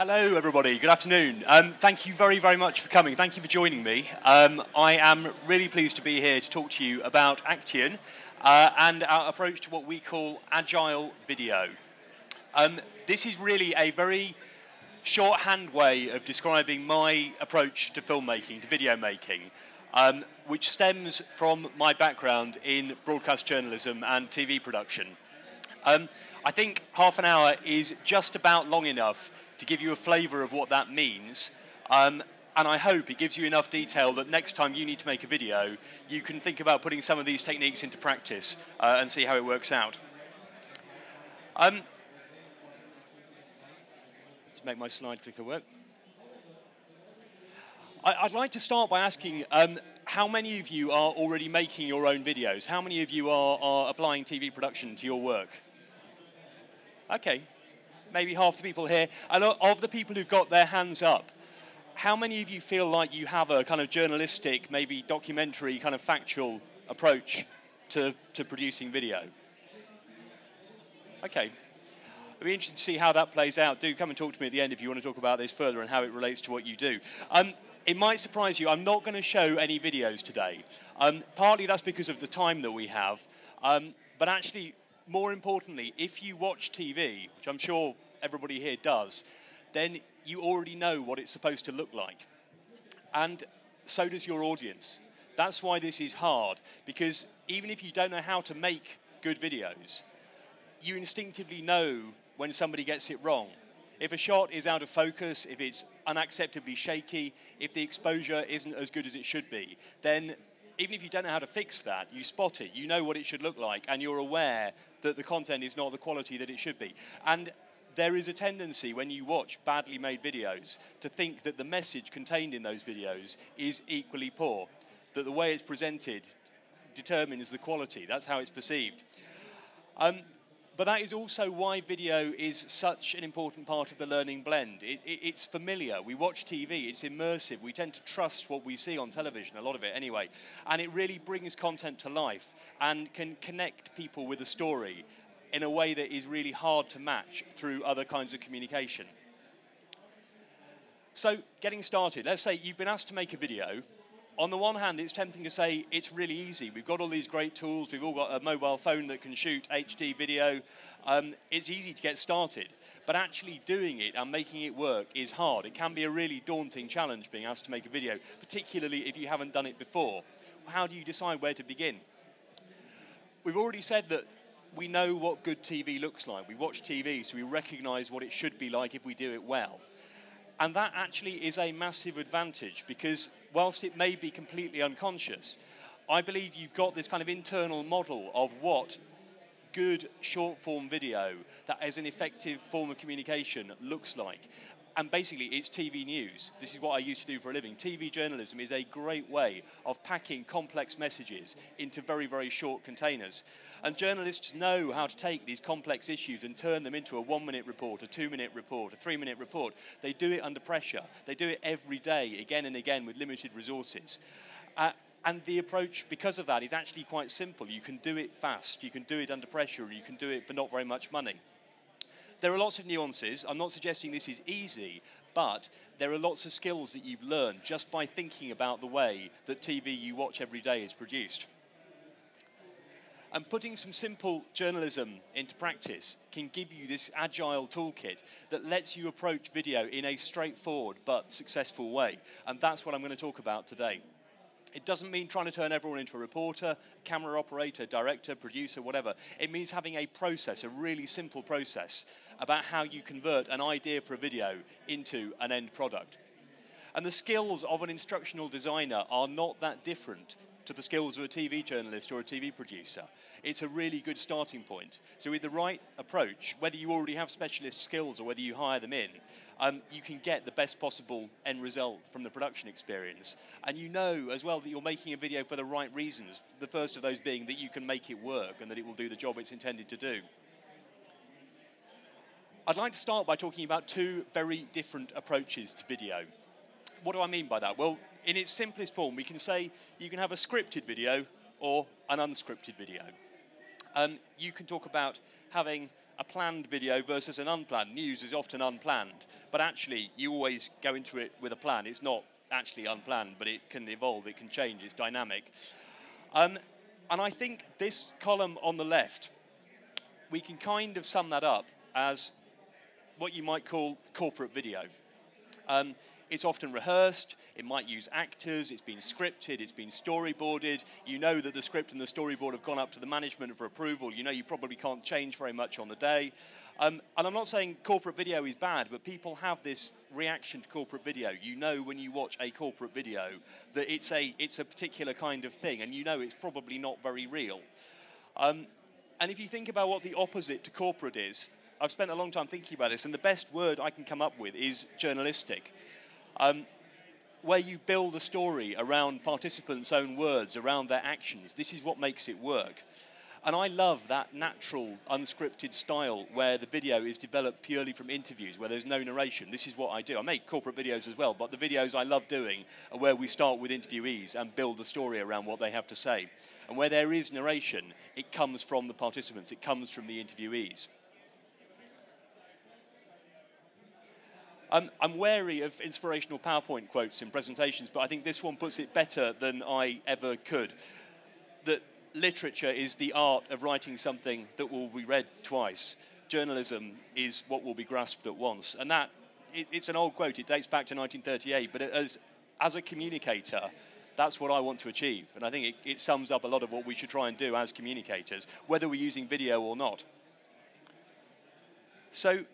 Hello, everybody. Good afternoon. Thank you very, very much for coming. Thank you for joining me. I am really pleased to be here to talk to you about Acteon and our approach to what we call Agile video. This is really a very shorthand way of describing my approach to filmmaking, to video making, which stems from my background in broadcast journalism and TV production. I think half an hour is just about long enough to give you a flavour of what that means, and I hope it gives you enough detail that next time you need to make a video, you can think about putting some of these techniques into practice and see how it works out. Let's make my slide clicker work. I'd like to start by asking how many of you are already making your own videos? How many of you are applying TV production to your work? Okay, maybe half the people here. And of the people who've got their hands up, how many of you feel like you have a kind of journalistic, maybe documentary, kind of factual approach to producing video? Okay. It'll be interesting to see how that plays out. Do come and talk to me at the end if you want to talk about this further and how it relates to what you do. It might surprise you, I'm not going to show any videos today. Partly that's because of the time that we have, but actually, more importantly, if you watch TV, which I'm sure everybody here does, then you already know what it's supposed to look like. And so does your audience. That's why this is hard, because even if you don't know how to make good videos, you instinctively know when somebody gets it wrong. If a shot is out of focus, if it's unacceptably shaky, if the exposure isn't as good as it should be, then even if you don't know how to fix that, you spot it, you know what it should look like, and you're aware that the content is not the quality that it should be. And there is a tendency when you watch badly made videos to think that the message contained in those videos is equally poor, that the way it's presented determines the quality. That's how it's perceived. But that is also why video is such an important part of the learning blend. It's familiar. We watch TV. It's immersive. We tend to trust what we see on television, a lot of it anyway. And it really brings content to life and can connect people with a story in a way that is really hard to match through other kinds of communication. So, getting started. Let's say you've been asked to make a video. On the one hand, it's tempting to say it's really easy. We've got all these great tools. We've all got a mobile phone that can shoot HD video. It's easy to get started. But actually doing it and making it work is hard. It can be a really daunting challenge being asked to make a video, particularly if you haven't done it before. How do you decide where to begin? We've already said that we know what good TV looks like. We watch TV, so we recognize what it should be like if we do it well. And that actually is a massive advantage because whilst it may be completely unconscious, I believe you've got this kind of internal model of what good short-form video that is an effective form of communication looks like. And basically, it's TV news. This is what I used to do for a living. TV journalism is a great way of packing complex messages into very, very short containers. And journalists know how to take these complex issues and turn them into a 1-minute report, a 2-minute report, a 3-minute report. They do it under pressure. They do it every day, again and again, with limited resources. And the approach, because of that, is actually quite simple. You can do it fast. You can do it under pressure. You can do it for not very much money. There are lots of nuances. I'm not suggesting this is easy, but there are lots of skills that you've learned just by thinking about the way that TV you watch every day is produced. And putting some simple journalism into practice can give you this agile toolkit that lets you approach video in a straightforward but successful way. And that's what I'm going to talk about today. It doesn't mean trying to turn everyone into a reporter, camera operator, director, producer, whatever. It means having a process, a really simple process, about how you convert an idea for a video into an end product. And the skills of an instructional designer are not that different to the skills of a TV journalist or a TV producer. It's a really good starting point. So with the right approach, whether you already have specialist skills or whether you hire them in, you can get the best possible end result from the production experience. And you know as well that you're making a video for the right reasons, the first of those being that you can make it work and that it will do the job it's intended to do. I'd like to start by talking about two very different approaches to video. What do I mean by that? Well, in its simplest form, we can say you can have a scripted video or an unscripted video. You can talk about having a planned video versus an unplanned. News is often unplanned, but actually you always go into it with a plan. It's not actually unplanned, but it can evolve, it can change, it's dynamic. And I think this column on the left, we can kind of sum that up as what you might call corporate video. It's often rehearsed, it might use actors, it's been scripted, it's been storyboarded. You know that the script and the storyboard have gone up to the management for approval. You know you probably can't change very much on the day. And I'm not saying corporate video is bad, but people have this reaction to corporate video. You know when you watch a corporate video that it's a particular kind of thing, and you know it's probably not very real. And if you think about what the opposite to corporate is, I've spent a long time thinking about this, and the best word I can come up with is journalistic. Where you build a story around participants' own words, around their actions. This is what makes it work. And I love that natural, unscripted style where the video is developed purely from interviews, where there's no narration. This is what I do. I make corporate videos as well, but the videos I love doing are where we start with interviewees and build the story around what they have to say. And where there is narration, it comes from the participants, it comes from the interviewees. I'm wary of inspirational PowerPoint quotes in presentations, but I think this one puts it better than I ever could. That literature is the art of writing something that will be read twice. Journalism is what will be grasped at once. And that, it's an old quote, it dates back to 1938, but as a communicator, that's what I want to achieve. And I think it sums up a lot of what we should try and do as communicators, whether we're using video or not. So,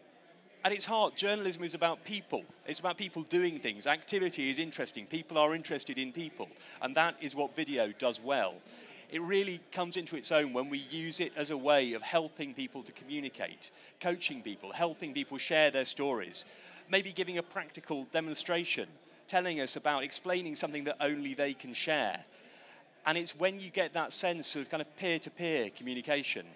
at its heart, journalism is about people. It's about people doing things. Activity is interesting. People are interested in people. And that is what video does well. It really comes into its own when we use it as a way of helping people to communicate, coaching people, helping people share their stories, maybe giving a practical demonstration, telling us about explaining something that only they can share. And it's when you get that sense of kind of peer-to-peer communication,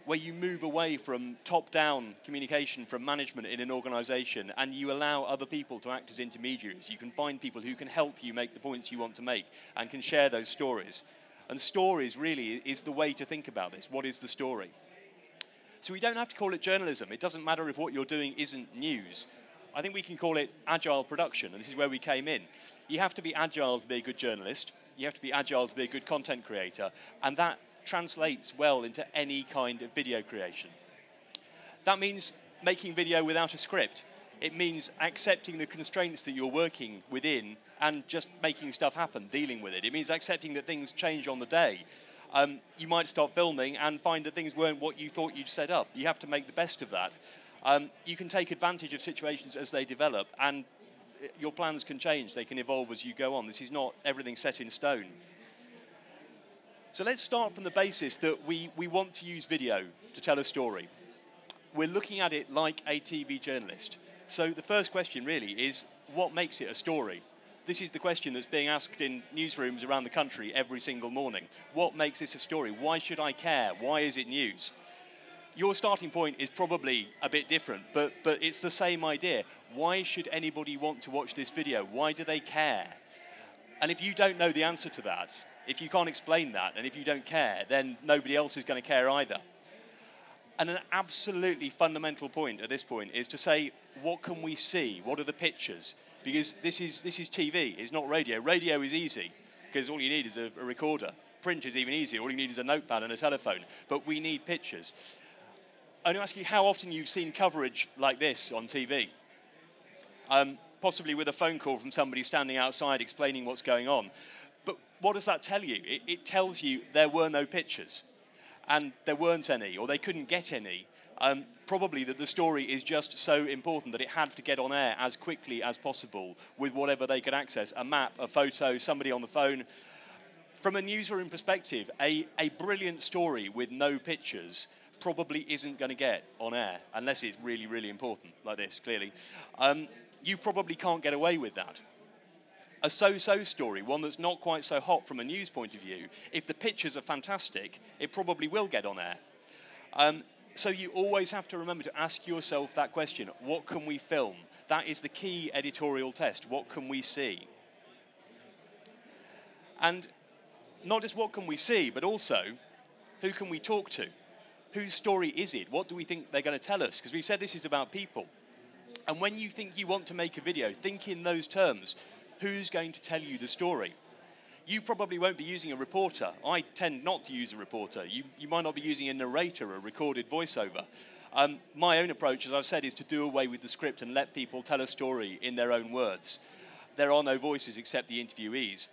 where you move away from top-down communication from management in an organization and you allow other people to act as intermediaries. You can find people who can help you make the points you want to make and can share those stories. And stories really is the way to think about this. What is the story? So we don't have to call it journalism. It doesn't matter if what you're doing isn't news. I think we can call it agile production, and this is where we came in. You have to be agile to be a good journalist. You have to be agile to be a good content creator, and that translates well into any kind of video creation. That means making video without a script. It means accepting the constraints that you're working within and just making stuff happen, dealing with it. It means accepting that things change on the day. You might start filming and find that things weren't what you thought you'd set up. You have to make the best of that. You can take advantage of situations as they develop, and your plans can change. They can evolve as you go on. This is not everything set in stone. So let's start from the basis that we want to use video to tell a story. We're looking at it like a TV journalist. So the first question really is, what makes it a story? This is the question that's being asked in newsrooms around the country every single morning. What makes this a story? Why should I care? Why is it news? Your starting point is probably a bit different, but it's the same idea. Why should anybody want to watch this video? Why do they care? And if you don't know the answer to that, if you can't explain that, and if you don't care, then nobody else is going to care either. And an absolutely fundamental point at this point is to say, what can we see? What are the pictures? Because this is TV, it's not radio. Radio is easy, because all you need is a recorder. Print is even easier. All you need is a notepad and a telephone. But we need pictures. I'm going to ask you how often you've seen coverage like this on TV. Possibly with a phone call from somebody standing outside explaining what's going on. But what does that tell you? It tells you there were no pictures, and there weren't any, or they couldn't get any. Probably that the story is just so important that it had to get on air as quickly as possible with whatever they could access, a map, a photo, somebody on the phone. From a newsroom perspective, a brilliant story with no pictures probably isn't going to get on air, unless it's really, really important, like this, clearly. You probably can't get away with that. A so-so story, one that's not quite so hot from a news point of view, if the pictures are fantastic, it probably will get on air. So you always have to remember to ask yourself that question, what can we film? That is the key editorial test, what can we see? And not just what can we see, but also, who can we talk to? whose story is it? What do we think they're going to tell us? Because we've said this is about people. And when you think you want to make a video, think in those terms. Who's going to tell you the story? You probably won't be using a reporter. I tend not to use a reporter. You might not be using a narrator, a recorded voiceover. My own approach, as I've said, is to do away with the script and let people tell a story in their own words. There are no voices except the interviewees.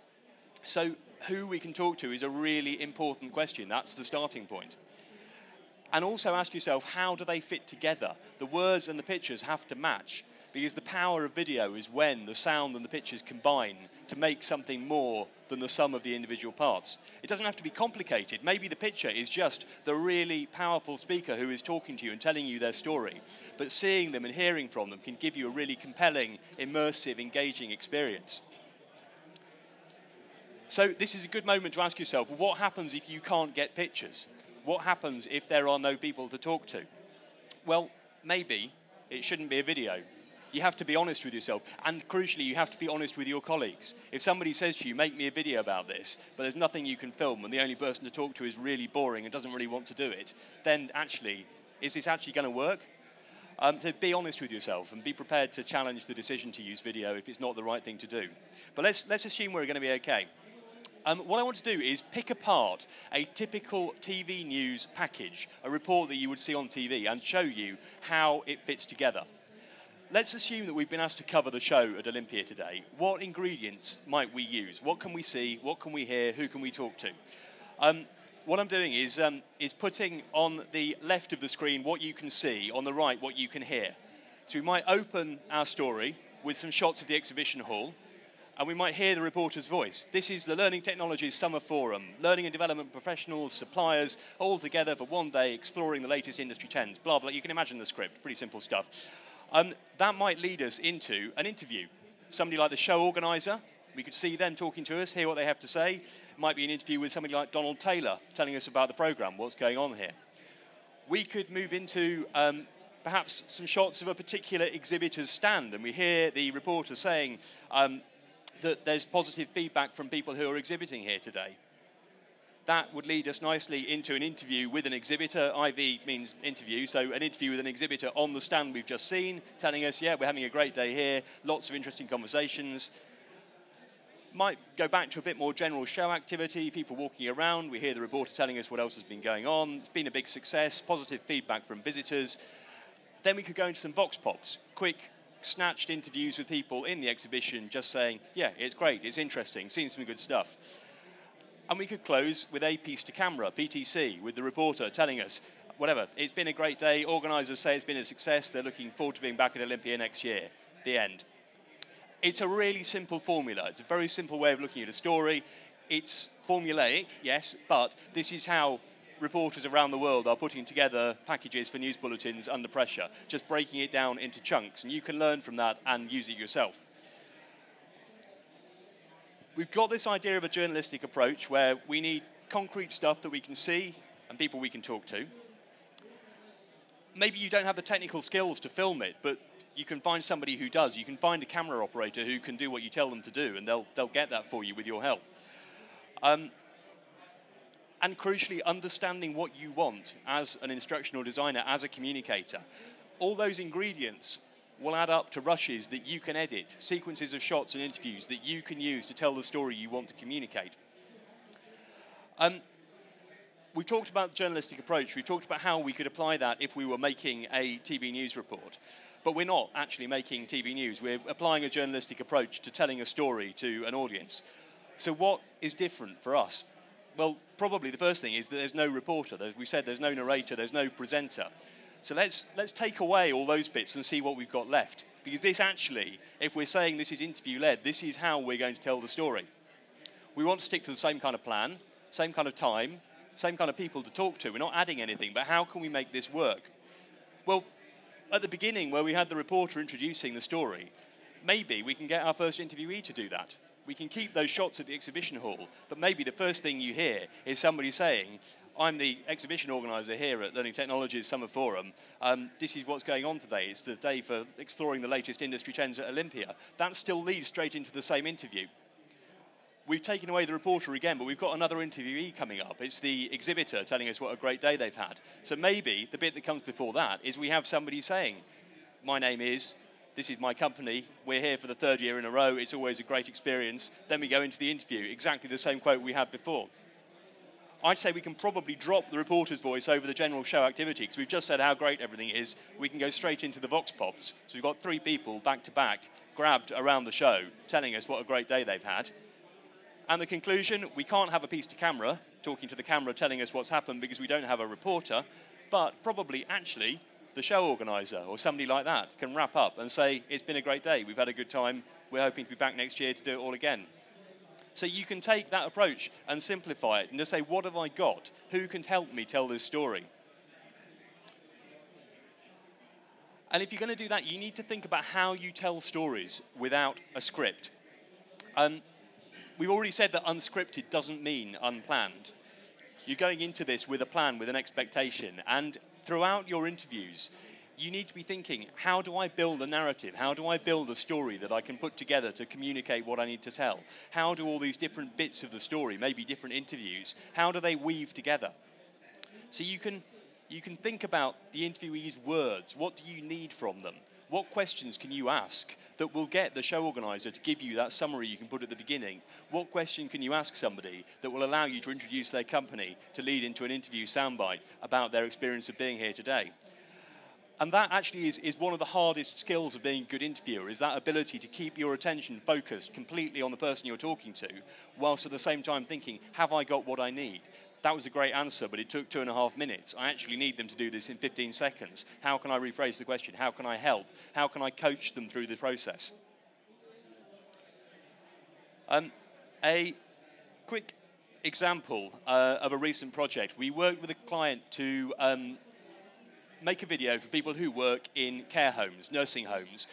So who we can talk to is a really important question. That's the starting point. And also ask yourself, how do they fit together? The words and the pictures have to match, because the power of video is when the sound and the pictures combine to make something more than the sum of the individual parts. It doesn't have to be complicated. Maybe the picture is just the really powerful speaker who is talking to you and telling you their story. But seeing them and hearing from them can give you a really compelling, immersive, engaging experience. So this is a good moment to ask yourself, what happens if you can't get pictures? What happens if there are no people to talk to? Well, maybe it shouldn't be a video. You have to be honest with yourself, and crucially, you have to be honest with your colleagues. If somebody says to you, make me a video about this, but there's nothing you can film, and the only person to talk to is really boring and doesn't really want to do it, then actually, is this actually going to work? So be honest with yourself, and be prepared to challenge the decision to use video if it's not the right thing to do. But let's assume we're going to be okay. What I want to do is pick apart a typical TV news package, a report that you would see on TV, and show you how it fits together. Let's assume that we've been asked to cover the show at Olympia today. What ingredients might we use? What can we see? What can we hear? Who can we talk to? What I'm doing is putting on the left of the screen what you can see, on the right what you can hear. So we might open our story with some shots of the exhibition hall, and we might hear the reporter's voice. This is the Learning Technologies Summer Forum. Learning and development professionals, suppliers, all together for one day exploring the latest industry trends. Blah, blah. You can imagine the script. Pretty simple stuff. That might lead us into an interview. Somebody like the show organizer. We could see them talking to us, hear what they have to say. It might be an interview with somebody like Donald Taylor telling us about the program, what's going on here. We could move into perhaps some shots of a particular exhibitor's stand, and we hear the reporter saying that there's positive feedback from people who are exhibiting here today. That would lead us nicely into an interview with an exhibitor. IV means interview, so an interview with an exhibitor on the stand we've just seen, telling us, yeah, we're having a great day here, lots of interesting conversations. Might go back to a bit more general show activity, people walking around. We hear the reporter telling us what else has been going on. It's been a big success, positive feedback from visitors. Then we could go into some vox pops, quick, snatched interviews with people in the exhibition just saying, yeah, it's great, it's interesting, seen some good stuff. And we could close with a piece to camera, PTC, with the reporter telling us, whatever, it's been a great day, organisers say it's been a success, they're looking forward to being back at Olympia next year. The end. It's a really simple formula. It's a very simple way of looking at a story. It's formulaic, yes, but this is how reporters around the world are putting together packages for news bulletins under pressure, just breaking it down into chunks, and you can learn from that and use it yourself. We've got this idea of a journalistic approach where we need concrete stuff that we can see and people we can talk to. Maybe you don't have the technical skills to film it, but you can find somebody who does. You can find a camera operator who can do what you tell them to do, and they'll get that for you with your help. And crucially, understanding what you want as an instructional designer, as a communicator. All those ingredients will add up to rushes that you can edit, sequences of shots and interviews that you can use to tell the story you want to communicate. We've talked about the journalistic approach. We've talked about how we could apply that if we were making a TV news report. But we're not actually making TV news. We're applying a journalistic approach to telling a story to an audience. So what is different for us? Well, probably the first thing is that there's no reporter. As we said, there's no narrator, there's no presenter. So let's take away all those bits and see what we've got left. Because this actually, if we're saying this is interview-led, this is how we're going to tell the story. We want to stick to the same kind of plan, same kind of time, same kind of people to talk to. We're not adding anything, but how can we make this work? Well, at the beginning, where we had the reporter introducing the story, maybe we can get our first interviewee to do that. We can keep those shots at the exhibition hall, but maybe the first thing you hear is somebody saying, I'm the exhibition organizer here at Learning Technologies Summer Forum. This is what's going on today. It's the day for exploring the latest industry trends at Olympia. That still leads straight into the same interview. we've taken away the reporter again, but we've got another interviewee coming up. It's the exhibitor telling us what a great day they've had. So maybe the bit that comes before that is we have somebody saying, my name is, this is my company, we're here for the 3rd year in a row, it's always a great experience. Then we go into the interview, exactly the same quote we had before. I'd say we can probably drop the reporter's voice over the general show activity, because we've just said how great everything is. We can go straight into the Vox Pops. So we've got 3 people back to back, grabbed around the show, telling us what a great day they've had. And the conclusion, we can't have a piece to camera, talking to the camera, telling us what's happened because we don't have a reporter, but probably actually the show organizer or somebody like that can wrap up and say, it's been a great day, we've had a good time, we're hoping to be back next year to do it all again. So you can take that approach and simplify it and just say, what have I got? Who can help me tell this story? And if you're going to do that, you need to think about how you tell stories without a script. We've already said that unscripted doesn't mean unplanned. You're going into this with a plan, with an expectation, and throughout your interviews, you need to be thinking, how do I build a narrative? How do I build a story that I can put together to communicate what I need to tell? How do all these different bits of the story, maybe different interviews, how do they weave together? So you can think about the interviewee's words. What do you need from them? What questions can you ask that will get the show organizer to give you that summary you can put at the beginning? What question can you ask somebody that will allow you to introduce their company to lead into an interview soundbite about their experience of being here today? And that actually is one of the hardest skills of being a good interviewer, is that ability to keep your attention focused completely on the person you're talking to, whilst at the same time thinking, have I got what I need? That was a great answer, but it took 2.5 minutes. I actually need them to do this in 15 seconds. How can I rephrase the question? How can I help? How can I coach them through the process? A quick example of a recent project. We worked with a client to make a video for people who work in care homes, nursing homes,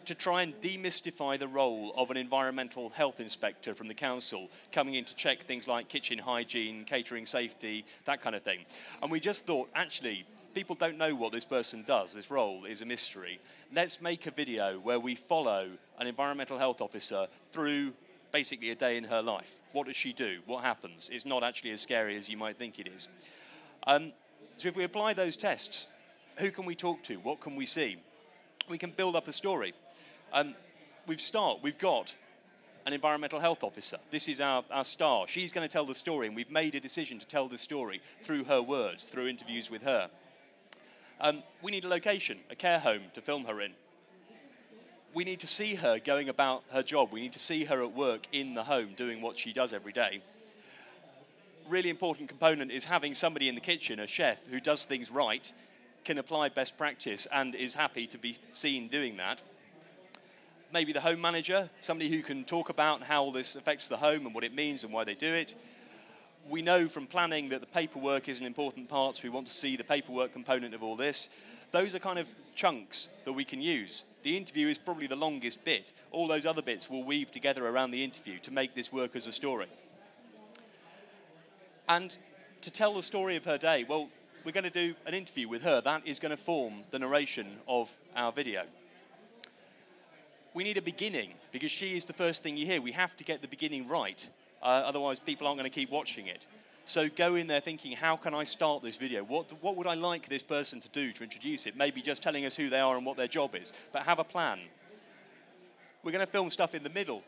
to try and demystify the role of an environmental health inspector from the council coming in to check things like kitchen hygiene, catering safety, that kind of thing. And we just thought, actually, people don't know what this person does. This role is a mystery. Let's make a video where we follow an environmental health officer through basically a day in her life. What does she do? What happens? It's not actually as scary as you might think it is. So if we apply those tests, who can we talk to? What can we see? We can build up a story. We've got an environmental health officer. This is our star. She's going to tell the story, and we've made a decision to tell the story through her words, through interviews with her. We need a location, a care home to film her in. We need to see her going about her job. We need to see her at work in the home doing what she does every day. Really important component is having somebody in the kitchen, a chef, who does things right, can apply best practice and is happy to be seen doing that. Maybe the home manager, somebody who can talk about how this affects the home and what it means and why they do it. We know from planning that the paperwork is an important part, so we want to see the paperwork component of all this. Those are kind of chunks that we can use. The interview is probably the longest bit. All those other bits will weave together around the interview to make this work as a story. And to tell the story of her day, well, we're going to do an interview with her. That is going to form the narration of our video. We need a beginning, because she is the first thing you hear. We have to get the beginning right, otherwise people aren't going to keep watching it. So go in there thinking, how can I start this video? What would I like this person to do to introduce it? Maybe just telling us who they are and what their job is, but have a plan. We're going to film stuff in the middle.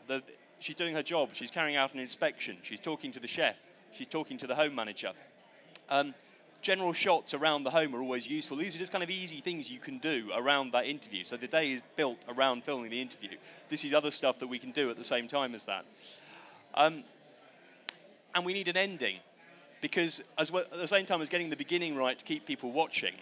She's doing her job. She's carrying out an inspection. She's talking to the chef. She's talking to the home manager. General shots around the home are always useful. These are just kind of easy things you can do around that interview. So the day is built around filming the interview. This is other stuff that we can do at the same time as that. And we need an ending, because at the same time as getting the beginning right to keep people watching,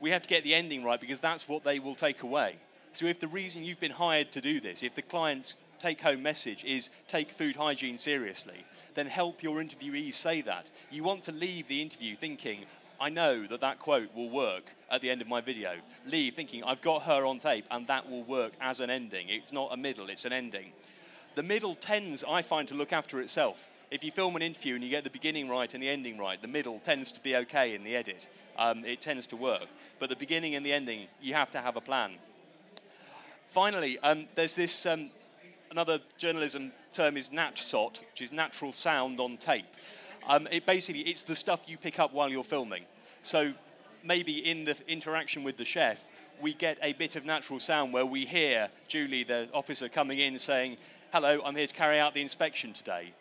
we have to get the ending right, because that's what they will take away. So if the reason you've been hired to do this, if the client's take-home message is take food hygiene seriously, then help your interviewees say that. You want to leave the interview thinking, I know that that quote will work at the end of my video. Leave thinking, I've got her on tape and that will work as an ending. It's not a middle, it's an ending. The middle tends, I find, to look after itself. If you film an interview and you get the beginning right and the ending right, the middle tends to be okay in the edit. It tends to work. But the beginning and the ending, you have to have a plan. Finally, there's this another journalism term is NatSOT, which is natural sound on tape. It's the stuff you pick up while you're filming. So maybe in the interaction with the chef, we get a bit of natural sound where we hear Julie, the officer, coming in saying, "Hello, I'm here to carry out the inspection today."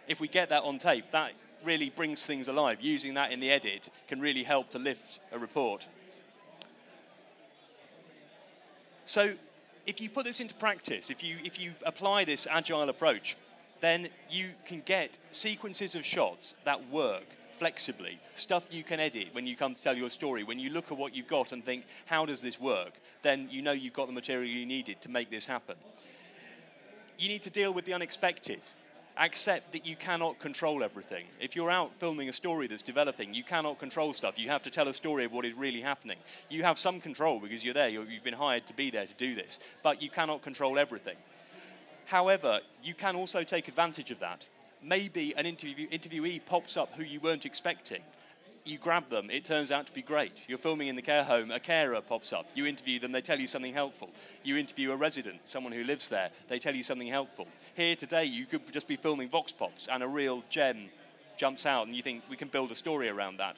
If we get that on tape, that really brings things alive. Using that in the edit can really help to lift a report. So if you put this into practice, if you apply this agile approach, then you can get sequences of shots that work flexibly, stuff you can edit when you come to tell your story. When you look at what you've got and think, how does this work? Then you know you've got the material you needed to make this happen. You need to deal with the unexpected. Accept that you cannot control everything. If you're out filming a story that's developing, you cannot control stuff. You have to tell a story of what is really happening. You have some control because you're there, you've been hired to be there to do this, but you cannot control everything. However, you can also take advantage of that. Maybe an interviewee pops up who you weren't expecting. You grab them, it turns out to be great. You're filming in the care home, a carer pops up. You interview them, they tell you something helpful. You interview a resident, someone who lives there, they tell you something helpful. Here today, you could just be filming vox pops and a real gem jumps out and you think, we can build a story around that.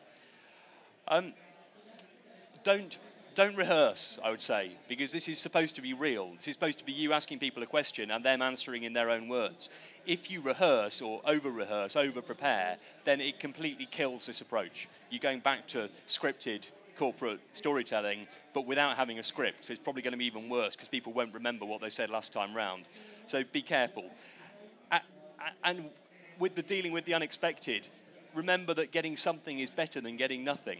Don't rehearse, I would say, because this is supposed to be real. This is supposed to be you asking people a question and them answering in their own words. If you rehearse or over-rehearse, over-prepare, then it completely kills this approach. You're going back to scripted corporate storytelling, but without having a script. So it's probably going to be even worse because people won't remember what they said last time round. So be careful. And with the dealing with the unexpected, remember that getting something is better than getting nothing.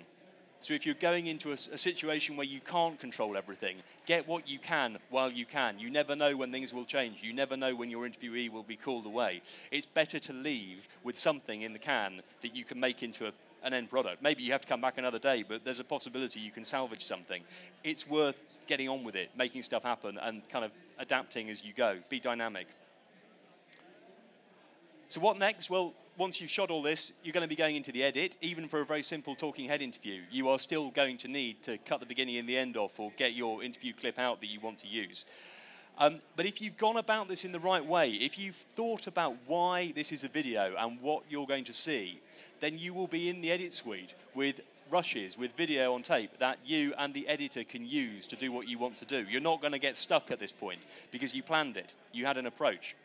So if you're going into a situation where you can't control everything, get what you can while you can. You never know when things will change. You never know when your interviewee will be called away. It's better to leave with something in the can that you can make into an end product. Maybe you have to come back another day, but there's a possibility you can salvage something. It's worth getting on with it, making stuff happen, and kind of adapting as you go. Be dynamic. So what next? Well, once you've shot all this, you're going to be going into the edit. Even for a very simple talking head interview, you are still going to need to cut the beginning and the end off or get your interview clip out that you want to use. But if you've gone about this in the right way, if you've thought about why this is a video and what you're going to see, then you will be in the edit suite with rushes, with video on tape that you and the editor can use to do what you want to do. You're not going to get stuck at this point because you planned it. You had an approach.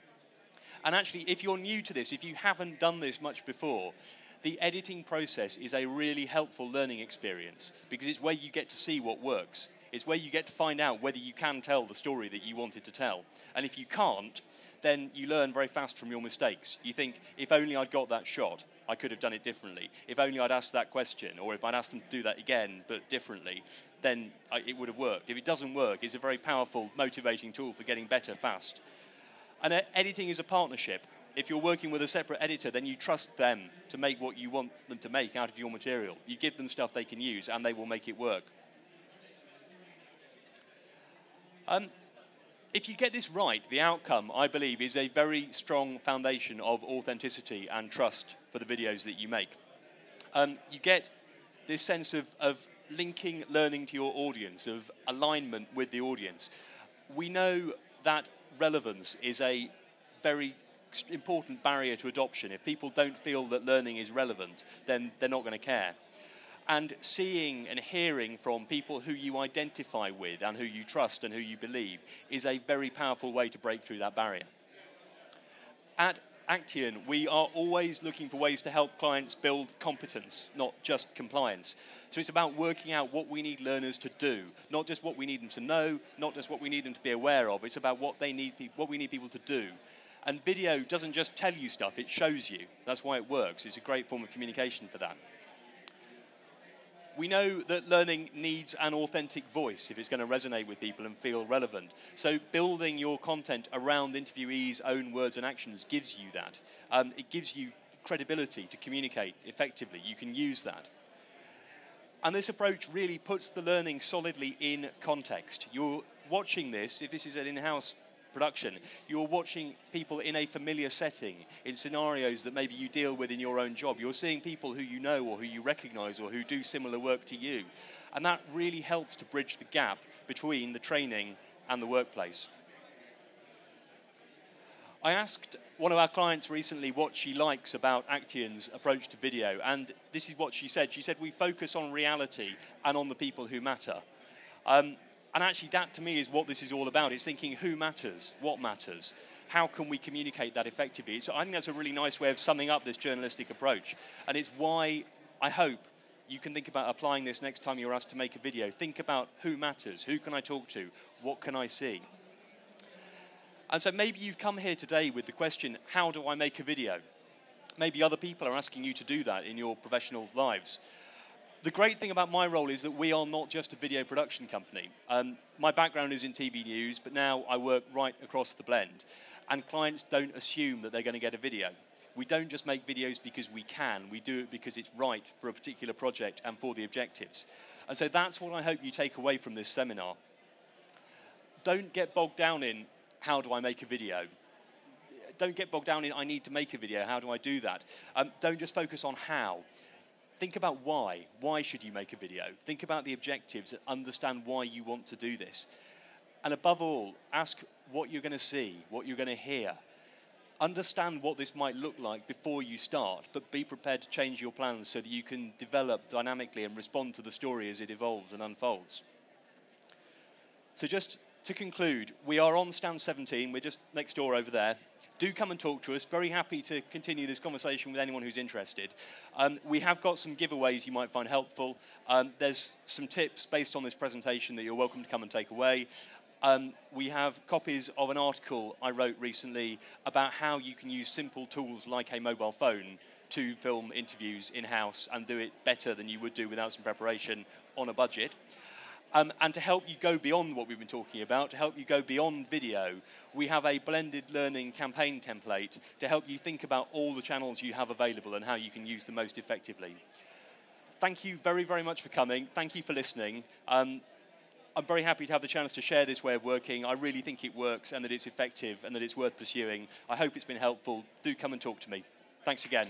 And actually, if you're new to this, if you haven't done this much before, the editing process is a really helpful learning experience because it's where you get to see what works. It's where you get to find out whether you can tell the story that you wanted to tell. And if you can't, then you learn very fast from your mistakes. You think, if only I'd got that shot, I could have done it differently. If only I'd asked that question, or if I'd asked them to do that again, but differently, then it would have worked. If it doesn't work, it's a very powerful, motivating tool for getting better fast. And editing is a partnership. If you're working with a separate editor, then you trust them to make what you want them to make out of your material. You give them stuff they can use, and they will make it work. If you get this right, the outcome, I believe, is a very strong foundation of authenticity and trust for the videos that you make. You get this sense of linking learning to your audience, of alignment with the audience. We know that relevance is a very important barrier to adoption. If people don't feel that learning is relevant, then they're not going to care. And seeing and hearing from people who you identify with and who you trust and who you believe is a very powerful way to break through that barrier. At Acteon, we are always looking for ways to help clients build competence, not just compliance. So it's about working out what we need learners to do, not just what we need them to know, not just what we need them to be aware of. It's about what we need people to do. And video doesn't just tell you stuff, it shows you. That's why it works. It's a great form of communication for that. We know that learning needs an authentic voice if it's going to resonate with people and feel relevant. So building your content around interviewees' own words and actions gives you that. It gives you credibility to communicate effectively. You can use that. And this approach really puts the learning solidly in context. You're watching this, if this is an in-house production, you're watching people in a familiar setting, in scenarios that maybe you deal with in your own job. You're seeing people who you know or who you recognize or who do similar work to you. And that really helps to bridge the gap between the training and the workplace. I asked one of our clients recently what she likes about Acteon's approach to video, and this is what she said. She said, we focus on reality and on the people who matter. And actually, that to me is what this is all about. It's thinking who matters, what matters, how can we communicate that effectively. So I think that's a really nice way of summing up this journalistic approach. And it's why I hope you can think about applying this next time you're asked to make a video. Think about who matters, who can I talk to, what can I see? And so maybe you've come here today with the question, how do I make a video? Maybe other people are asking you to do that in your professional lives. The great thing about my role is that we are not just a video production company. My background is in TV news, but now I work right across the blend. And clients don't assume that they're going to get a video. We don't just make videos because we can. We do it because it's right for a particular project and for the objectives. And so that's what I hope you take away from this seminar. Don't get bogged down in, how do I make a video? Don't get bogged down in, I need to make a video, how do I do that? Don't just focus on how. Think about why. Why should you make a video? Think about the objectives and understand why you want to do this. And above all, ask what you're going to see, what you're going to hear. Understand what this might look like before you start, but be prepared to change your plans so that you can develop dynamically and respond to the story as it evolves and unfolds. So just to conclude, we are on stand 17. We're just next door over there. Do come and talk to us. Very happy to continue this conversation with anyone who's interested. We have got some giveaways you might find helpful. There's some tips based on this presentation that you're welcome to come and take away. We have copies of an article I wrote recently about how you can use simple tools like a mobile phone to film interviews in-house and do it better than you would do without some preparation on a budget. And to help you go beyond what we've been talking about, to help you go beyond video, we have a blended learning campaign template to help you think about all the channels you have available and how you can use them most effectively. Thank you very, very much for coming. Thank you for listening. I'm very happy to have the chance to share this way of working. I really think it works and that it's effective and that it's worth pursuing. I hope it's been helpful. Do come and talk to me. Thanks again.